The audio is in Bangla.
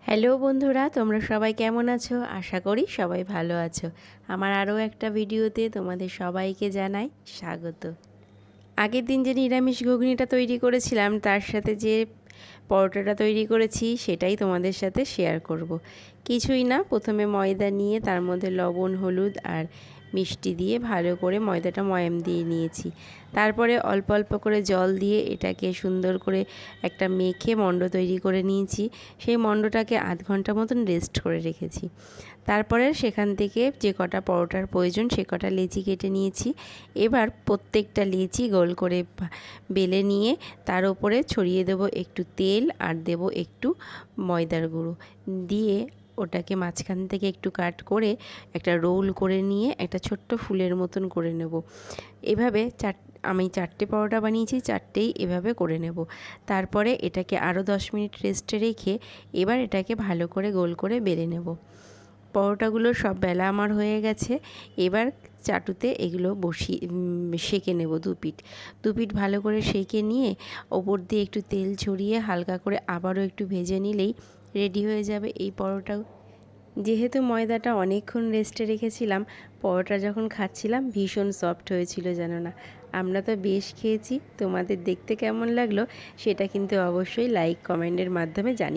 হ্যালো বন্ধুরা, তোমরা সবাই কেমন আছো? আশা করি সবাই ভালো আছো। আমার আরও একটা ভিডিওতে তোমাদের সবাইকে জানাই স্বাগত। আগের দিন যে নিরামিষ ঘুগনিটা তৈরি করেছিলাম তার সাথে যে পরোটাটা তৈরি করেছি সেটাই তোমাদের সাথে শেয়ার করব। কিছুই না, প্রথমে ময়দা নিয়ে তার মধ্যে লবণ, হলুদ আর মিষ্টি দিয়ে ভালো করে ময়দাটা ময়াম দিয়ে নিয়েছি। তারপরে অল্প অল্প করে জল দিয়ে এটাকে সুন্দর করে একটা মেখে মণ্ড তৈরি করে নিয়েছি। সেই মণ্ডটাকে আধ ঘন্টা মতন রেস্ট করে রেখেছি। তারপরে সেখান থেকে যে কটা পরোটার প্রয়োজন সে কটা লেচি কেটে নিয়েছি। এবার প্রত্যেকটা লেচি গোল করে বেলে নিয়ে তার উপরে ছড়িয়ে দেব একটু তেল আর দেব একটু ময়দার গুঁড়ো দিয়ে ওটাকে মাঝখান থেকে একটু কাট করে একটা রোল করে নিয়ে একটা ছোট্ট ফুলের মতন করে নেব। এভাবে আমি 4টে পরোটা বানিয়েছি, 4টেই এভাবে করে নেব। তারপরে এটাকে আরও 10 মিনিট রেস্টে রেখে এবার এটাকে ভালো করে গোল করে বেলে নেব। পরোটাগুলো সব বেলা আমার হয়ে গেছে। এবার চাটুতে এগুলো সেঁকে নেব দু পিঠ ভালো করে সেঁকে নিয়ে ওপর দিয়ে একটু তেল ছড়িয়ে হালকা করে আবারও একটু ভেজে নিলেই রেডি হয়ে যাবে এই পরোটা। যেহেতু ময়দাটা অনেকক্ষণ রেস্টে রেখেছিলাম, পরোটা যখন খাচ্ছিলাম ভীষণ সফট হয়েছিল জানো না। আমরা তো বেশ খেয়েছি। তোমাদের দেখতে কেমন লাগলো সেটা কিন্তু অবশ্যই লাইক কমেন্টের মাধ্যমে জানিও।